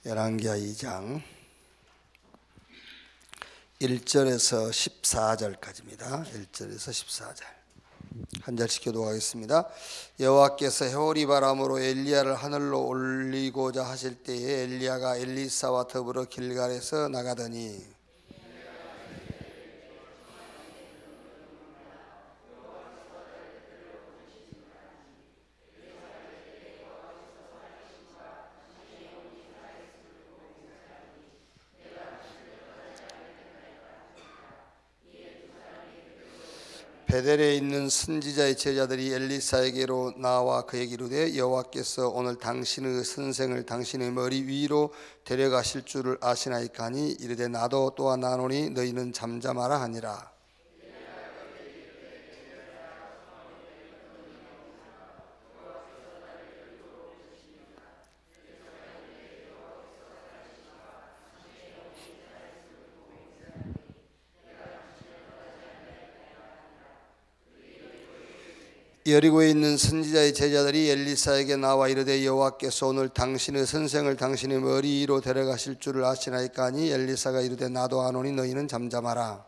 열왕기하 2장 1절에서 14절까지입니다. 1절에서 14절 한 절씩 교독하겠습니다. 여호와께서 해오리 바람으로 엘리야를 하늘로 올리고자 하실 때에 엘리야가 엘리사와 더불어 길갈에서 나가더니 베델에 있는 선지자의 제자들이 엘리사에게로 나와 그에게 이르되 여호와께서 오늘 당신의 선생을 당신의 머리 위로 데려가실 줄을 아시나이까니 이르되 나도 또한 나노니 너희는 잠잠하라 하니라. 여리고에 있는 선지자의 제자들이 엘리사에게 나와 이르되 여호와께서 오늘 당신의 선생을 당신의 머리 위로 데려가실 줄을 아시나이까니 엘리사가 이르되 나도 아노니 너희는 잠잠하라.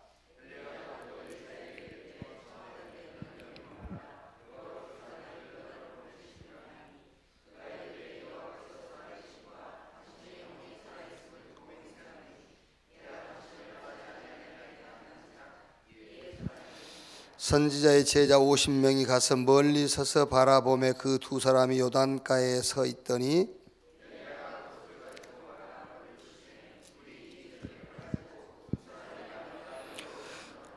선지자의 제자 50명이 가서 멀리 서서 바라보며 그 두 사람이 요단가에 서 있더니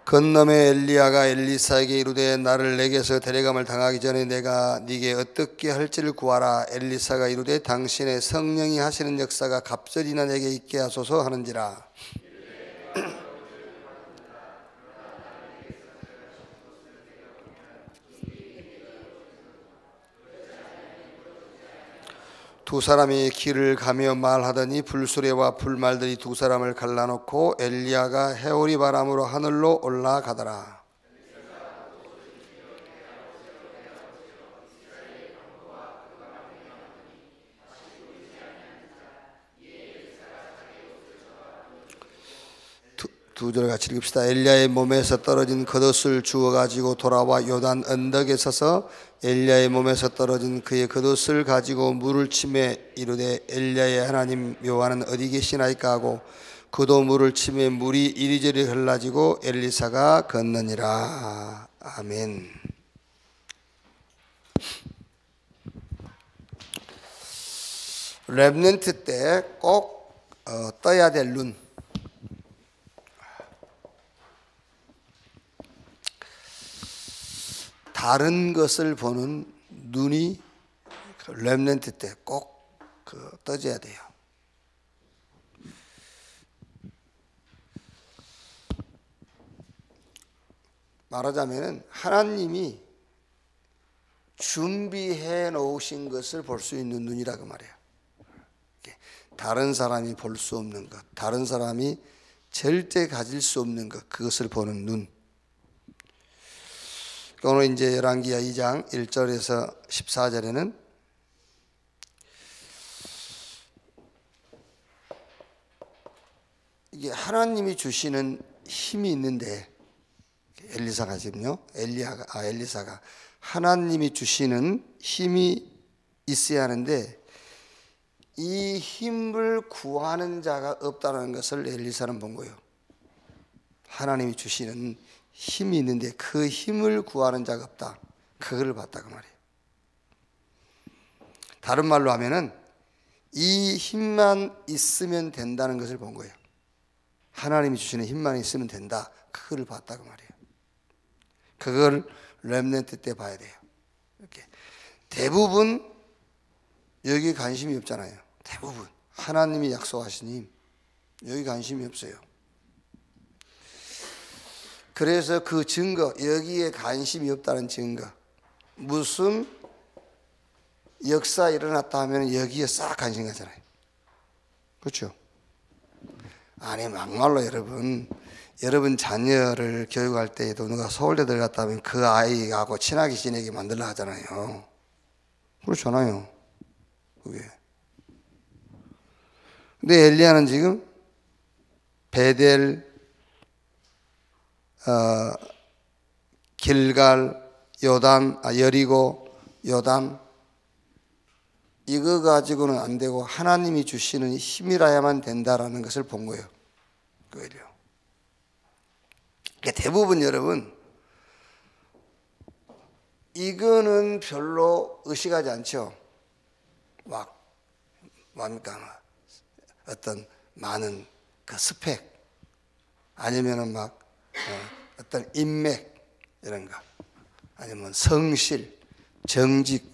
건너매 엘리야가 엘리사에게 이르되 나를 내게서 데려감을 당하기 전에 내가 네게 어떻게 할지를 구하라. 엘리사가 이르되 당신의 성령이 하시는 역사가 갑절이나 내게 있게 하소서 하는지라. 두 사람이 길을 가며 말하더니 불수레와 불말들이 두 사람을 갈라놓고 엘리야가 해오리 바람으로 하늘로 올라가더라. 두 절 같이 읽읍시다. 엘리야의 몸에서 떨어진 겉옷을 주워 가지고 돌아와 요단 언덕에 서서 엘리야의 몸에서 떨어진 그의 겉옷을 가지고 물을 치매 이르되 엘리야의 하나님 여호와는 어디 계시나이까 하고 그도 물을 치매 물이 이리저리 흘러지고 엘리사가 건너니라. 아멘. 렘넌트 때 꼭 떠야 될 눈. 다른 것을 보는 눈이 렘넌트 때 꼭 떠져야 돼요. 말하자면 하나님이 준비해 놓으신 것을 볼 수 있는 눈이라고 말해요. 다른 사람이 볼 수 없는 것, 다른 사람이 절대 가질 수 없는 것, 그것을 보는 눈. 오늘 이제 열왕기하 2장 1절에서 14절에는 이게 하나님이 주시는 힘이 있는데 엘리사가 지금요, 엘리사가 하나님이 주시는 힘이 있어야 하는데 이 힘을 구하는 자가 없다는 것을 엘리사는 본 거예요. 하나님이 주시는 힘이 있는데 그 힘을 구하는 자가 없다. 그걸 봤다고 말이에요. 다른 말로 하면은 이 힘만 있으면 된다는 것을 본 거예요. 하나님이 주시는 힘만 있으면 된다. 그걸 봤다고 말이에요. 그걸 렘넌트 때 봐야 돼요. 이렇게 대부분 여기 관심이 없잖아요. 대부분 하나님이 약속하신 힘 여기 관심이 없어요. 그래서 그 증거, 여기에 관심이 없다는 증거, 무슨 역사 일어났다 하면 여기에 싹 관심 가잖아요. 그렇죠? 아니 막말로 여러분 자녀를 교육할 때에도 누가 서울대 들어갔다 하면 그 아이하고 친하게 지내게 만들려 하잖아요. 그렇잖아요. 그게 근데 엘리야는 지금 베델, 길갈, 여리고, 요단 이거 가지고는 안 되고 하나님이 주시는 힘이라야만 된다라는 것을 본 거예요. 그러니까 대부분 여러분 이거는 별로 의식하지 않죠. 뭡니까? 어떤 많은 그 스펙 아니면은 어떤 인맥 이런 거 아니면 성실, 정직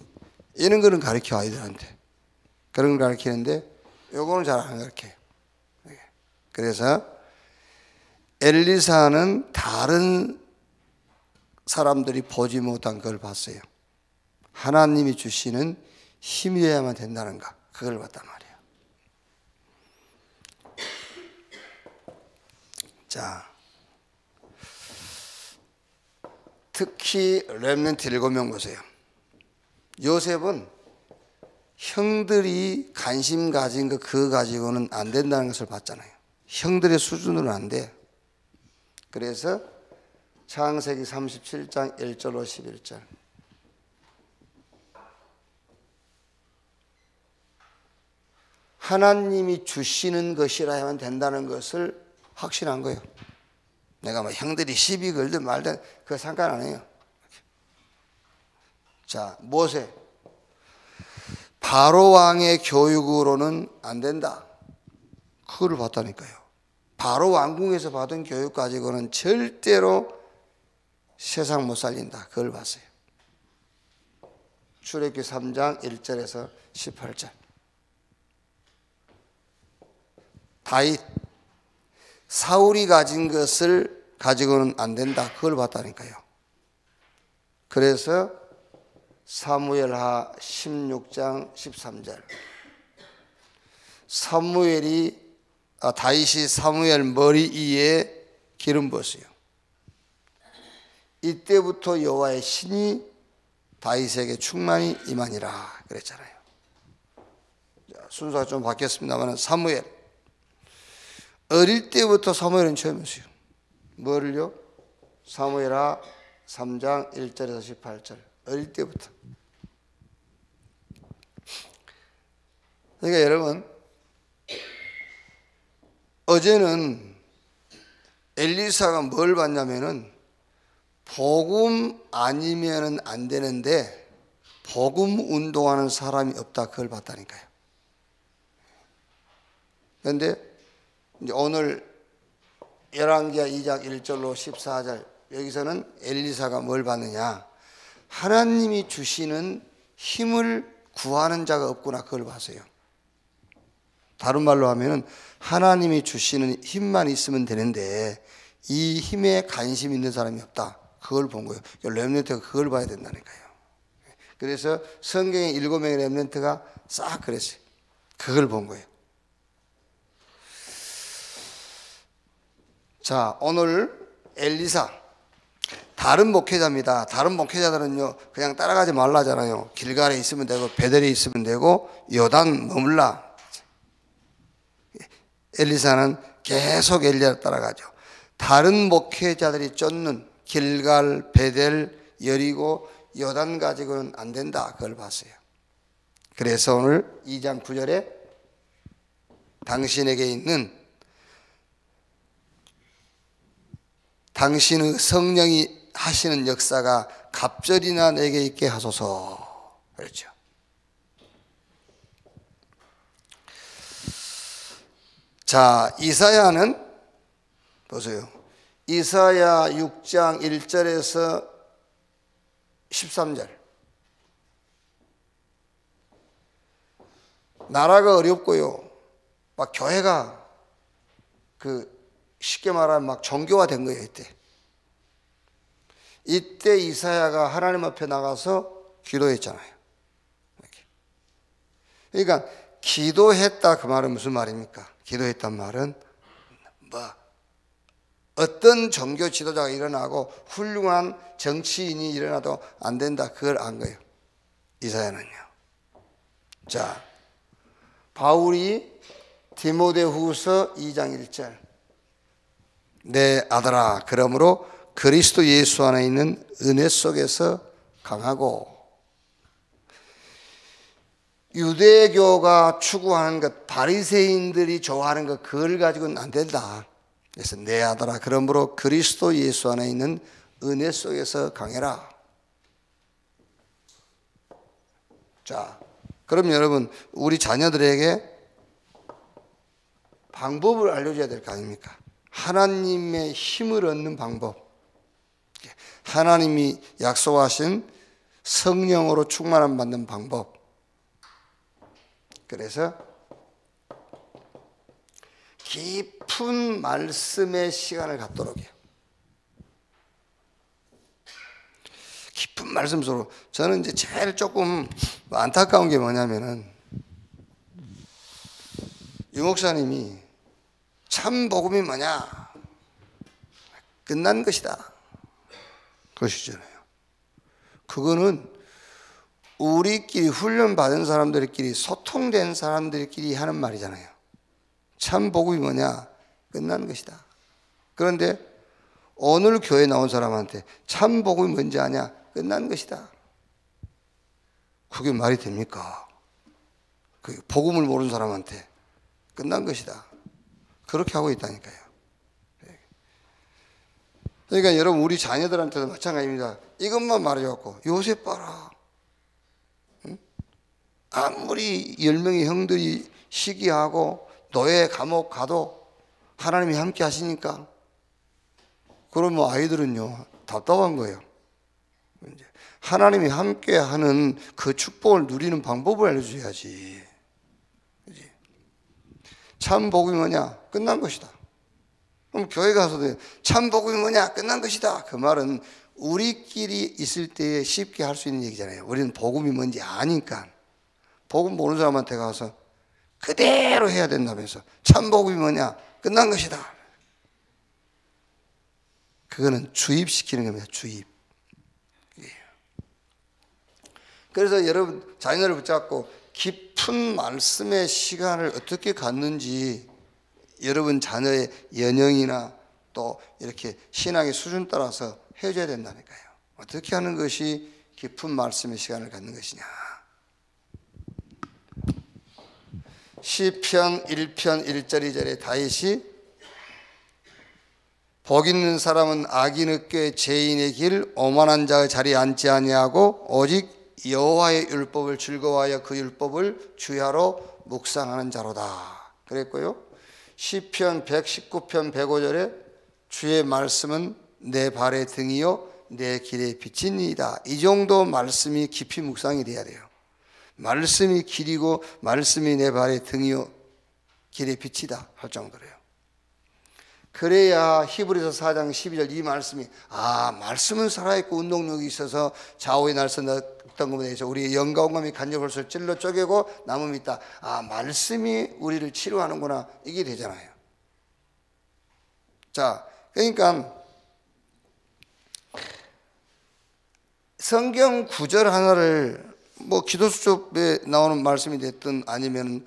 이런 거는 가르쳐 아이들한테 그런 걸 가르치는데 요거는 잘 안 가르쳐요. 그래서 엘리사는 다른 사람들이 보지 못한 걸 봤어요. 하나님이 주시는 힘이어야만 된다는가 그걸 봤단 말이에요. 자, 특히 렘넌트 7명 보세요. 요셉은 형들이 관심 가진 거 그거 가지고는 안 된다는 것을 봤잖아요. 형들의 수준으로는 안 돼. 그래서 창세기 37장 1절로 11절 하나님이 주시는 것이라야만 된다는 것을 확신한 거예요. 내가 형들이 시비 걸든 말든 그거 상관 안 해요. 자, 모세 바로 왕의 교육으로는 안 된다. 그거를 봤다니까요. 바로 왕궁에서 받은 교육 가지고는 절대로 세상 못 살린다. 그걸 봤어요. 출애굽기 3장 1절에서 18절 다윗 사울이 가진 것을 가지고는 안 된다. 그걸 봤다니까요. 그래서 사무엘하 16장 13절 다윗이 사무엘 머리 위에 기름 부었어요. 이때부터 여호와의 신이 다윗에게 충만히 임하니라 그랬잖아요. 순서가 좀 바뀌었습니다만 사무엘 어릴 때부터 사무엘은 처음이었어요. 뭐를요? 사무엘하 3장 1절에서 18절 어릴 때부터. 그러니까 여러분 어제는 엘리사가 뭘 봤냐면은 복음 아니면은 안 되는데 복음 운동하는 사람이 없다 그걸 봤다니까요. 그런데 이제 오늘 열왕기하 2장 1절로 14절 여기서는 엘리사가 뭘 봤느냐 하나님이 주시는 힘을 구하는 자가 없구나 그걸 봤어요. 다른 말로 하면은 하나님이 주시는 힘만 있으면 되는데 이 힘에 관심 있는 사람이 없다. 그걸 본 거예요. 렘넌트가 그걸 봐야 된다니까요. 그래서 성경에 7명의 렘넌트가 싹 그랬어요. 그걸 본 거예요. 자, 오늘 엘리사 다른 목회자입니다. 다른 목회자들은요 그냥 따라가지 말라잖아요. 길갈에 있으면 되고 베델에 있으면 되고 요단 머물라. 엘리사는 계속 엘리야를 따라가죠. 다른 목회자들이 쫓는 길갈, 베델, 여리고, 요단 가지고는 안 된다. 그걸 봤어요. 그래서 오늘 2장 9절에 당신에게 있는 당신의 성령이 하시는 역사가 갑절이나 내게 있게 하소서. 그렇죠. 자, 이사야는 보세요. 이사야 6장 1절에서 13절. 나라가 어렵고요. 막 교회가 쉽게 말하면 막 종교화된 거예요, 이때 이사야가 하나님 앞에 나가서 기도했잖아요. 그러니까 기도했다 그 말은 무슨 말입니까? 기도했단 말은 어떤 종교 지도자가 일어나고 훌륭한 정치인이 일어나도 안 된다 그걸 안 거예요. 이사야는요. 자, 바울이 디모데후서 2장 1절. 내 아들아, 그러므로 그리스도 예수 안에 있는 은혜 속에서 강하고. 유대교가 추구하는 것, 바리새인들이 좋아하는 것, 그걸 가지고는 안 된다. 그래서 내 아들아, 그러므로 그리스도 예수 안에 있는 은혜 속에서 강해라. 자, 그럼 여러분, 우리 자녀들에게 방법을 알려줘야 될 거 아닙니까? 하나님의 힘을 얻는 방법, 하나님이 약속하신 성령으로 충만함 받는 방법. 그래서 깊은 말씀의 시간을 갖도록 해요. 깊은 말씀 속으로. 저는 이제 제일 조금 안타까운 게 뭐냐면은, 유 목사님이 참 복음이 뭐냐? 끝난 것이다. 그러시잖아요. 그거는 우리끼리 훈련받은 사람들끼리, 소통된 사람들끼리 하는 말이잖아요. 참 복음이 뭐냐? 끝난 것이다. 그런데 오늘 교회 나온 사람한테 참 복음이 뭔지 아냐? 끝난 것이다. 그게 말이 됩니까? 그 복음을 모르는 사람한테 끝난 것이다. 그렇게 하고 있다니까요. 그러니까 여러분, 우리 자녀들한테도 마찬가지입니다. 이것만 말해갖고 요새 봐라. 아무리 10명의 형들이 시기하고 노예 감옥 가도 하나님이 함께 하시니까, 그러면 아이들은요 답답한 거예요. 하나님이 함께 하는 그 축복을 누리는 방법을 알려줘야지. 그치? 참 복음이 뭐냐? 끝난 것이다. 그럼 교회 가서도 참 복음이 뭐냐? 끝난 것이다. 그 말은 우리끼리 있을 때 쉽게 할 수 있는 얘기잖아요. 우리는 복음이 뭔지 아니까. 복음 모르는 사람한테 가서 그대로 해야 된다면서 참 복음이 뭐냐? 끝난 것이다. 그거는 주입시키는 겁니다. 주입. 그래서 여러분, 자녀를 붙잡고 깊은 말씀의 시간을 어떻게 갖는지 여러분 자녀의 연령이나 또 이렇게 신앙의 수준 따라서 해줘야 된다니까요. 어떻게 하는 것이 깊은 말씀의 시간을 갖는 것이냐. 시편 1편 1절 2절에 다윗이 복 있는 사람은 악인 꾀 죄인의 길 오만한 자의 자리에 앉지 아니하고 오직 여호와의 율법을 즐거워하여 그 율법을 주야로 묵상하는 자로다. 그랬고요. 시편 119편 105절에 주의 말씀은 내 발의 등이요 내 길의 빛이니이다. 이 정도 말씀이 깊이 묵상이 돼야 돼요. 말씀이 길이고 말씀이 내 발의 등이요 길의 빛이다 할 정도로요. 그래야 히브리서 4장 12절 이 말씀이 말씀은 살아있고 운동력이 있어서 좌우의 날선 어떤 것에 대해서 우리의 영가온감이 간접을 찔러 쪼개고 남음이 있다. 말씀이 우리를 치료하는구나. 이게 되잖아요. 자, 그러니까 성경 구절 하나를 뭐 기도수첩에 나오는 말씀이 됐든 아니면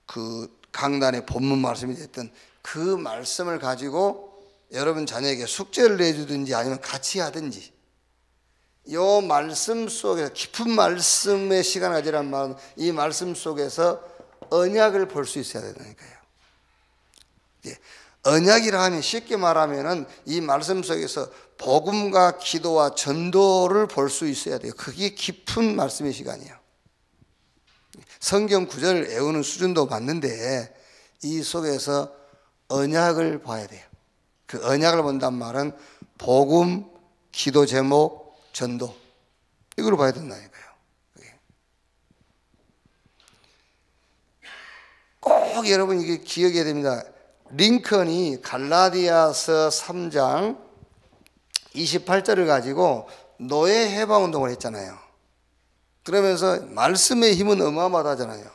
그 강단의 본문 말씀이 됐든 그 말씀을 가지고 여러분 자녀에게 숙제를 내주든지 아니면 같이 하든지, 이 말씀 속에서 깊은 말씀의 시간을 가지란 말은 이 말씀 속에서 언약을 볼 수 있어야 된다니까요. 언약이라 하면 쉽게 말하면은 이 말씀 속에서 복음과 기도와 전도를 볼 수 있어야 돼요. 그게 깊은 말씀의 시간이에요. 성경 구절을 외우는 수준도 맞는데 이 속에서 언약을 봐야 돼요. 그 언약을 본단 말은 복음, 기도 제목, 전도, 이걸 봐야 된다니까요. 꼭 여러분 이게 기억해야 됩니다. 링컨이 갈라디아서 3장 28절을 가지고 노예 해방 운동을 했잖아요. 그러면서 말씀의 힘은 어마어마하잖아요.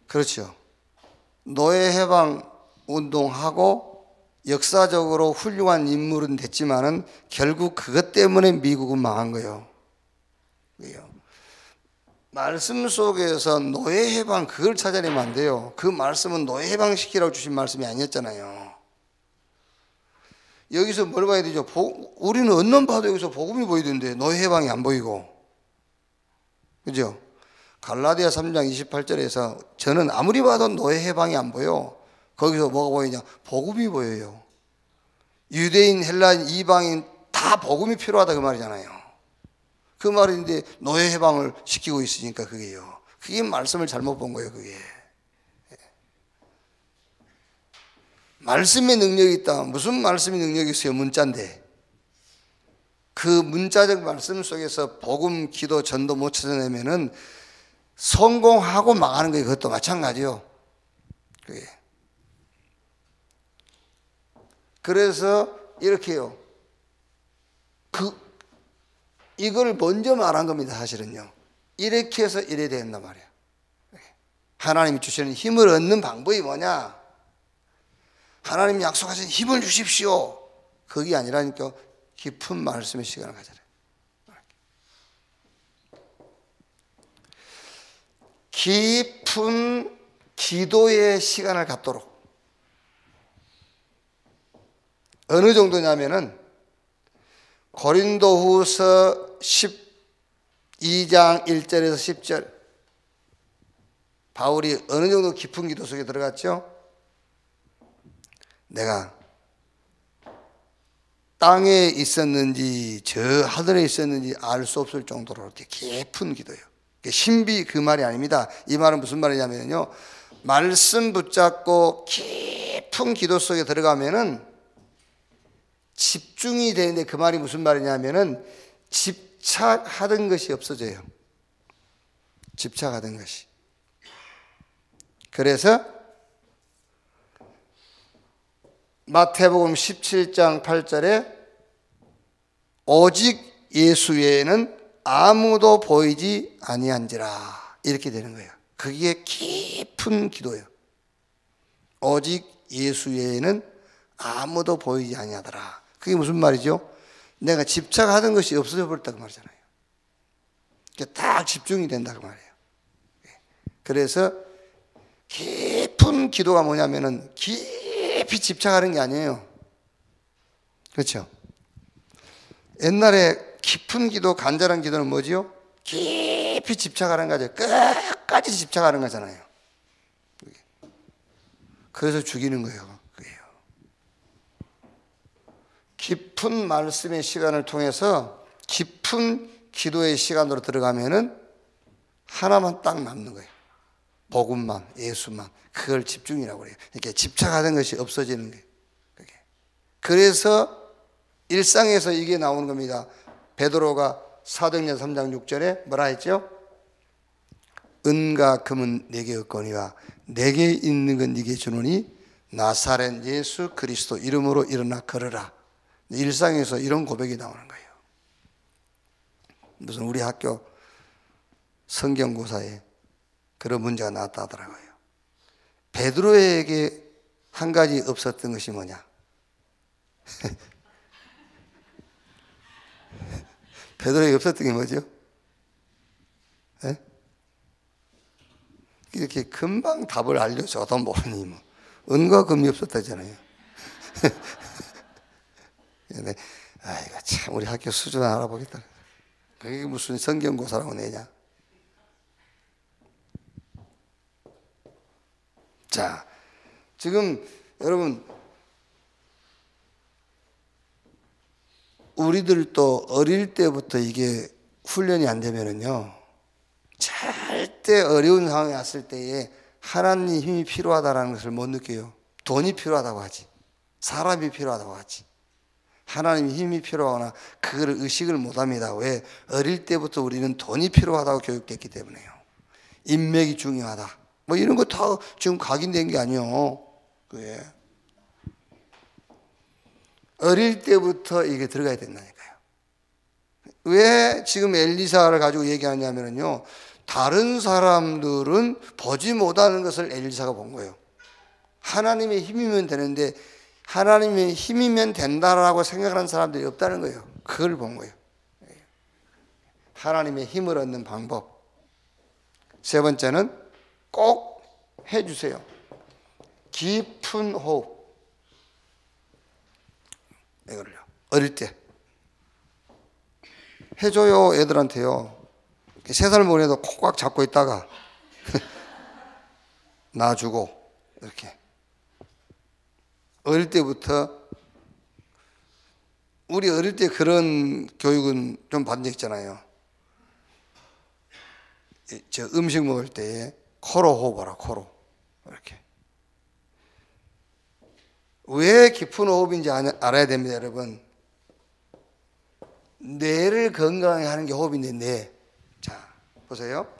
그렇죠. 노예 해방 운동하고 역사적으로 훌륭한 인물은 됐지만은 결국 그것 때문에 미국은 망한 거예요. 말씀 속에서 노예 해방 그걸 찾아내면 안 돼요. 그 말씀은 노예 해방시키라고 주신 말씀이 아니었잖아요. 여기서 뭘 봐야 되죠? 우리는 언론 봐도 여기서 복음이 보이던데 노예 해방이 안 보이고, 그죠? 갈라디아 3장 28절에서 저는 아무리 봐도 노예 해방이 안 보여. 거기서 뭐가 보이냐? 복음이 보여요. 유대인, 헬라인, 이방인 다 복음이 필요하다 그 말이잖아요. 그 말인데 노예 해방을 시키고 있으니까 그게요. 그게 말씀을 잘못 본 거예요. 그게 말씀의 능력이 있다. 무슨 말씀의 능력이 있어요? 문자인데 그 문자적 말씀 속에서 복음, 기도, 전도 못 찾아내면은 성공하고 망하는 거예요. 그것도 마찬가지요. 그게. 그래서 이렇게요. 이걸 먼저 말한 겁니다. 사실은요. 이렇게 해서 이래야 된단 말이에요. 하나님이 주시는 힘을 얻는 방법이 뭐냐? 하나님이 약속하신 힘을 주십시오. 그게 아니라니까 깊은 말씀의 시간을 가져라. 깊은 기도의 시간을 갖도록. 어느 정도냐면은 고린도후서 12장 1절에서 10절 바울이 어느 정도 깊은 기도 속에 들어갔죠? 내가 땅에 있었는지 저 하늘에 있었는지 알 수 없을 정도로 이렇게 깊은 기도예요. 신비 그 말이 아닙니다. 이 말은 무슨 말이냐면요, 말씀 붙잡고 깊은 기도 속에 들어가면은 집중이 되는데 그 말이 무슨 말이냐면은 집착하던 것이 없어져요. 집착하던 것이. 그래서 마태복음 17장 8절에 오직 예수 외에는 아무도 보이지 아니한지라 이렇게 되는 거예요. 그게 깊은 기도예요. 오직 예수 외에는 아무도 보이지 아니하더라. 그게 무슨 말이죠? 내가 집착하던 것이 없어져 버렸다고 말이잖아요. 딱 집중이 된다고 말이에요. 그래서 깊은 기도가 뭐냐면은 깊이 집착하는 게 아니에요. 그렇죠? 옛날에 깊은 기도, 간절한 기도는 뭐지요? 깊이 집착하는 거죠. 끝까지 집착하는 거잖아요. 그래서 죽이는 거예요. 그게요. 깊은 말씀의 시간을 통해서 깊은 기도의 시간으로 들어가면은 하나만 딱 남는 거예요. 복음만, 예수만. 그걸 집중이라고 그래요. 이렇게 집착하는 것이 없어지는 거예요. 그게. 그래서 일상에서 이게 나오는 겁니다. 베드로가 사도행전 3장 6절에 뭐라 했죠? 은과 금은 내게 없거니와 내게 있는 건 네게 주노니 나사렛 예수 그리스도 이름으로 일어나 걸으라. 일상에서 이런 고백이 나오는 거예요. 무슨 우리 학교 성경고사에 그런 문제가 나왔다 하더라고요. 베드로에게 한 가지 없었던 것이 뭐냐? 베드로에게 없었던 게 뭐죠? 네? 이렇게 금방 답을 알려줘도 모르니 뭐 은과 금이 없었다잖아요. 근데 이거 참 우리 학교 수준 알아보겠다. 그게 무슨 성경고사라고 내냐? 자, 지금 여러분 우리들도 어릴 때부터 이게 훈련이 안 되면은요, 절대 어려운 상황에 왔을 때에 하나님 힘이 필요하다는 것을 못 느껴요. 돈이 필요하다고 하지, 사람이 필요하다고 하지, 하나님의 힘이 필요하거나 그걸 의식을 못합니다. 왜? 어릴 때부터 우리는 돈이 필요하다고 교육됐기 때문에요. 인맥이 중요하다 뭐 이런 거 다 지금 각인된 게 아니에요. 그게 어릴 때부터 이게 들어가야 된다니까요. 왜 지금 엘리사를 가지고 얘기하냐면요, 다른 사람들은 보지 못하는 것을 엘리사가 본 거예요. 하나님의 힘이면 되는데 하나님의 힘이면 된다라고 생각하는 사람들이 없다는 거예요. 그걸 본 거예요. 하나님의 힘을 얻는 방법. 세 번째는 꼭 해주세요. 깊은 호흡. 이거를요. 어릴 때 해줘요. 애들한테요. 3살 모래도 콕꽉 잡고 있다가 놔주고 이렇게. 어릴 때부터 우리 어릴 때 그런 교육은 좀 받은 적 있잖아요. 저 음식 먹을 때 코로 호흡하라. 코로 이렇게. 왜 깊은 호흡인지 알아야 됩니다, 여러분. 뇌를 건강하게 하는 게 호흡인데 뇌. 자, 보세요.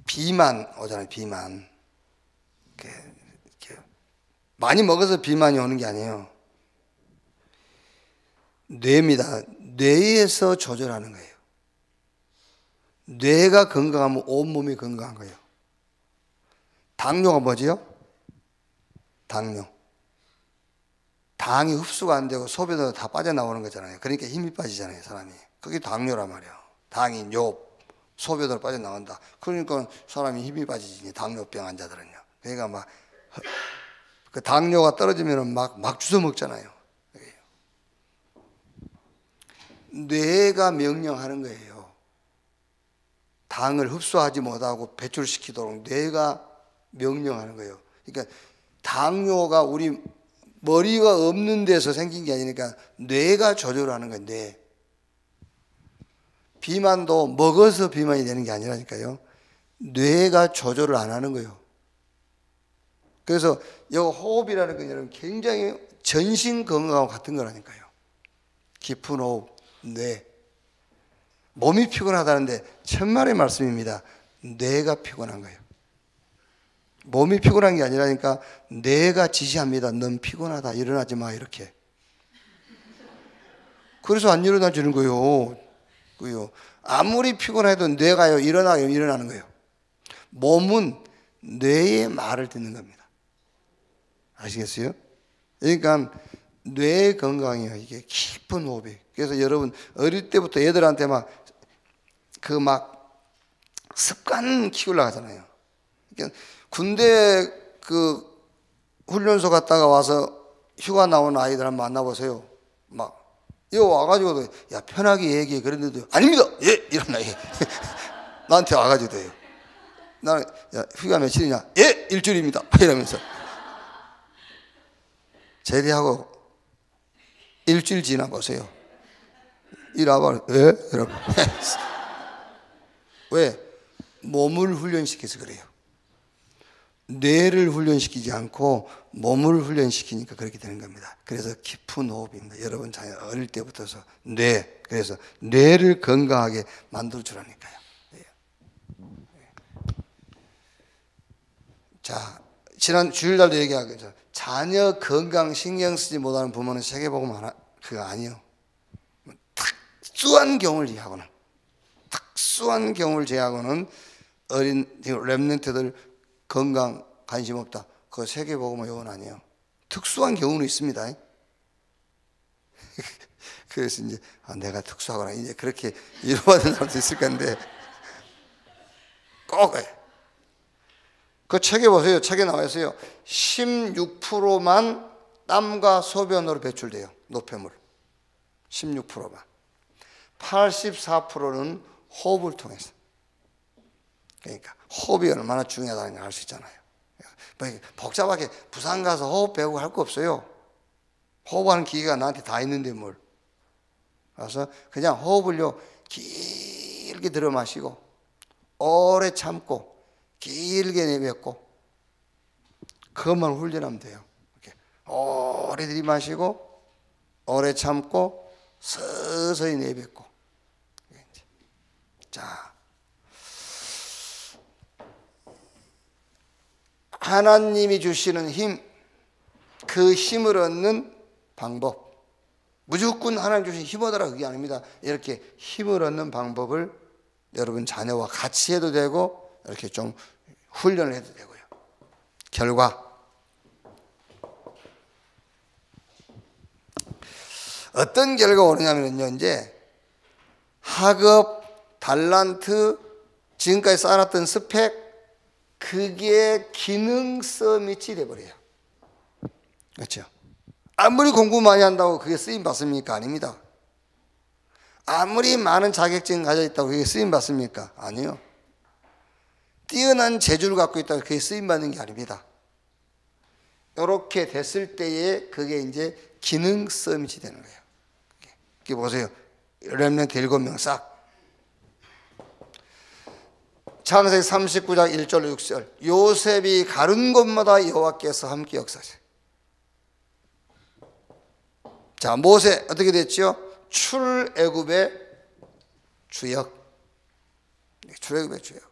비만 오잖아요. 비만. 이렇게 많이 먹어서 비만이 오는 게 아니에요. 뇌입니다. 뇌에서 조절하는 거예요. 뇌가 건강하면 온몸이 건강한 거예요. 당뇨가 뭐지요? 당뇨. 당이 흡수가 안 되고 소변으로 다 빠져나오는 거잖아요. 그러니까 힘이 빠지잖아요, 사람이. 그게 당뇨란 말이에요. 당이 소변으로 빠져나온다. 그러니까 사람이 힘이 빠지지, 당뇨병 환자들은요. 그러니까 막 그 당뇨가 떨어지면 막 주워 먹잖아요. 뇌가 명령하는 거예요. 당을 흡수하지 못하고 배출시키도록 뇌가 명령하는 거예요. 그러니까 당뇨가 우리 머리가 없는 데서 생긴 게 아니니까 뇌가 조절하는 거예요. 뇌. 비만도 먹어서 비만이 되는 게 아니라니까요. 뇌가 조절을 안 하는 거예요. 그래서 이 호흡이라는 건 여러분 굉장히 전신 건강하고 같은 거라니까요. 깊은 호흡, 뇌. 몸이 피곤하다는데 천만의 말씀입니다. 뇌가 피곤한 거예요. 몸이 피곤한 게 아니라니까 뇌가 지시합니다. 넌 피곤하다. 일어나지 마. 이렇게. 그래서 안 일어나 주는 거예요. 아무리 피곤해도 뇌가요 일어나는 거예요. 몸은 뇌의 말을 듣는 겁니다. 아시겠어요? 그러니까 뇌 건강이에요. 이게 깊은 호흡이. 그래서 여러분 어릴 때부터 애들한테 습관 키우려고 하잖아요. 그러니까 군대 훈련소 갔다가 와서 휴가 나온 아이들 한번 만나보세요. 여기 와가지고도 야 편하게 얘기해. 그랬는데도 아닙니다. 예 이런 얘기. 나한테 와가지고도 해요. 나는 야 휴가 며칠이냐? 예 일주일입니다. 이러면서 제대하고 일주일 지나 보세요. 이라봐 예 여러분. 왜? 몸을 훈련시켜서 그래요. 뇌를 훈련시키지 않고 몸을 훈련시키니까 그렇게 되는 겁니다. 그래서 깊은 호흡입니다. 여러분 자녀 어릴 때부터서 뇌. 그래서 뇌를 건강하게 만들어 주라니까요. 자, 지난 주일날도 얘기하겠죠. 자녀 건강 신경 쓰지 못하는 부모는 세계복음 그거 아니에요. 특수한 경우를 제외하고는 어린 렘넌트들 건강 관심 없다. 그거 세계복음의 요원 아니에요. 특수한 경우는 있습니다. 그래서 이제 내가 특수하거나 이제 그렇게 이루어받는 사람도 있을 건데 꼭 그 책에 보세요. 책에 나와 있어요. 16%만 땀과 소변으로 배출돼요. 노폐물. 16%만. 84%는 호흡을 통해서. 그러니까 호흡이 얼마나 중요하다는 걸 알 수 있잖아요. 복잡하게 부산 가서 호흡 배우고 할 거 없어요. 호흡하는 기계가 나한테 다 있는데 뭘. 그래서 그냥 호흡을요 길게 들어 마시고 오래 참고 길게 내뱉고 그것만 훈련하면 돼요. 이렇게 오래 들이마시고 오래 참고 서서히 내뱉고. 자, 하나님이 주시는 힘, 그 힘을 얻는 방법. 무조건 하나님 주신 힘 얻으라 그게 아닙니다. 이렇게 힘을 얻는 방법을 여러분 자녀와 같이 해도 되고 이렇게 좀 훈련을 해도 되고요. 결과 어떤 결과가 오느냐면요, 이제 학업, 달란트, 지금까지 쌓아놨던 스펙, 그게 기능성 밑이 돼버려요. 그렇죠? 아무리 공부 많이 한다고 그게 쓰임 받습니까? 아닙니다. 아무리 많은 자격증 가져 있다고 그게 쓰임 받습니까? 아니요. 뛰어난 재주를 갖고 있다고 그게 쓰임 받는 게 아닙니다. 이렇게 됐을 때에 그게 이제 기능성 밑이 되는 거예요. 이렇게 보세요. 렘넌트 7명 싹. 창세기 39장 1절 6절. 요셉이 가는 곳마다 여호와께서 함께 역사하세요. 자, 모세 어떻게 됐죠? 출애굽의 주역. 출애굽의 주역.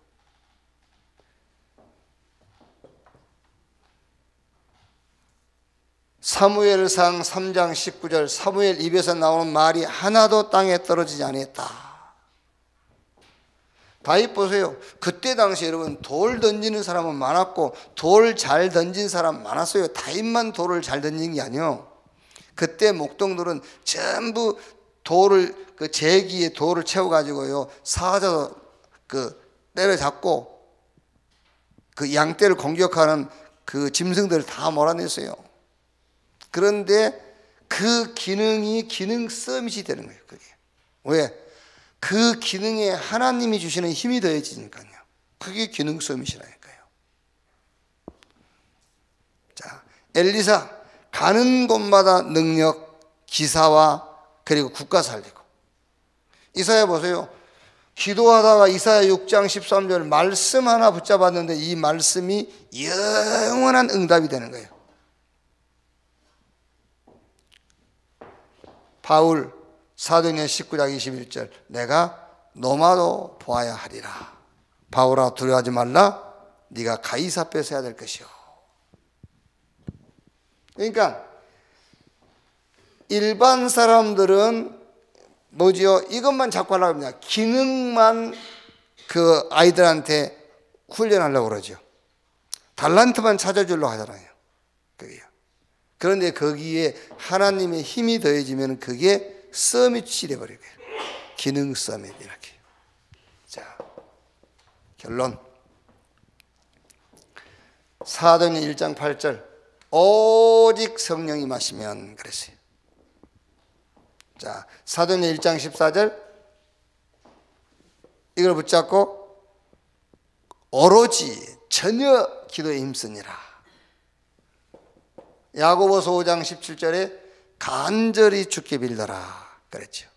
사무엘상 3장 19절. 사무엘 입에서 나오는 말이 하나도 땅에 떨어지지 아니했다. 다윗 보세요. 그때 당시 여러분 돌 던지는 사람은 많았고 돌 잘 던진 사람 많았어요. 다윗만 돌을 잘 던진 게 아니요. 그때 목동들은 전부 돌을 그 제기에 돌을 채워 가지고요 사자 때려잡고 그 양떼를 공격하는 그 짐승들을 다 몰아냈어요. 그런데 그 기능이 기능 서밋이 되는 거예요. 그게 왜? 그 기능에 하나님이 주시는 힘이 더해지니까요. 그게 기능 서밋이라니까요. 자, 엘리사 가는 곳마다 능력, 기사와 그리고 국가 살리고. 이사야 보세요. 기도하다가 이사야 6장 13절 말씀 하나 붙잡았는데 이 말씀이 영원한 응답이 되는 거예요. 바울 사도행전 19장 21절 내가 노마도 보아야 하리라. 바울아 두려워하지 말라. 네가 가이사 앞에서 해야 될 것이요. 그러니까 일반 사람들은 뭐지요? 이것만 자꾸 하려고 합니다. 기능만 그 아이들한테 훈련하려고 그러죠. 달란트만 찾아주려고 하잖아요. 그게요. 그런데 거기에 하나님의 힘이 더해지면 그게 서밋이 돼버리고요. 기능 서밋 이렇게. 자, 결론. 사도행전 1장 8절 오직 성령이 임하시면 그랬어요. 자, 사도행전 1장 14절 이걸 붙잡고 오로지 전혀 기도에 힘쓰니라. 야고보서 5장 17절에 간절히 주께 빌더라 그랬죠.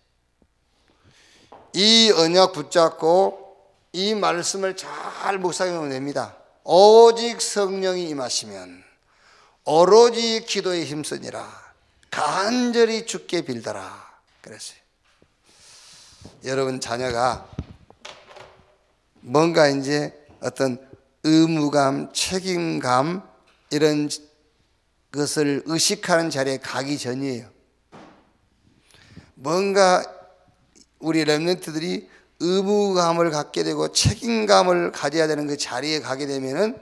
이 언약 붙잡고 이 말씀을 잘 묵상하면 됩니다. 오직 성령이 임하시면 오로지 기도에 힘쓰니라 간절히 주께 빌더라 그랬어요. 여러분 자녀가 뭔가 이제 어떤 의무감, 책임감 이런 것을 의식하는 자리에 가기 전이에요. 뭔가 우리 렘넌트들이 의무감을 갖게 되고 책임감을 가져야 되는 그 자리에 가게 되면은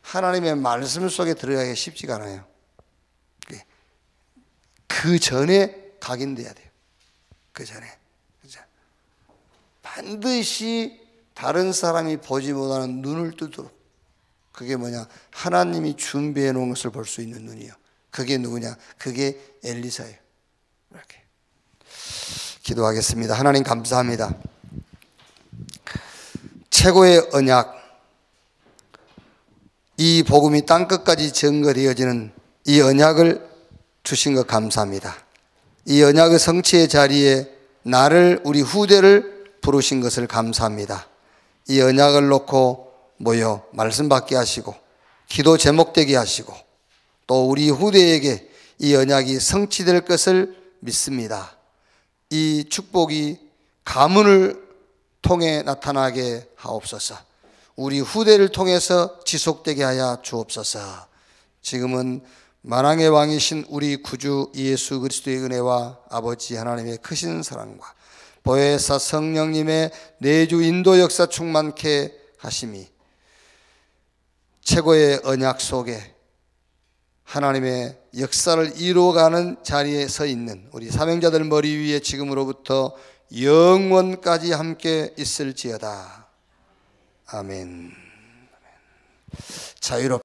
하나님의 말씀 속에 들어가기 쉽지가 않아요. 그 전에 각인돼야 돼요. 그 전에. 그죠? 반드시 다른 사람이 보지 못하는 눈을 뜨도록. 그게 뭐냐? 하나님이 준비해 놓은 것을 볼 수 있는 눈이요. 그게 누구냐? 그게 엘리사예요. 이렇게. 기도하겠습니다. 하나님 감사합니다. 최고의 언약, 이 복음이 땅끝까지 전거되어지는 이 언약을 주신 것 감사합니다. 이 언약의 성취의 자리에 나를, 우리 후대를 부르신 것을 감사합니다. 이 언약을 놓고 모여 말씀 받게 하시고 기도 제목되게 하시고 또 우리 후대에게 이 언약이 성취될 것을 믿습니다. 이 축복이 가문을 통해 나타나게 하옵소서. 우리 후대를 통해서 지속되게 하여 주옵소서. 지금은 만왕의 왕이신 우리 구주 예수 그리스도의 은혜와 아버지 하나님의 크신 사랑과 보혜사 성령님의 내주 인도 역사 충만케 하심이 최고의 언약 속에 하나님의 역사를 이루어가는 자리에 서 있는 우리 사명자들 머리 위에 지금으로부터 영원까지 함께 있을지어다. 아멘. 자유롭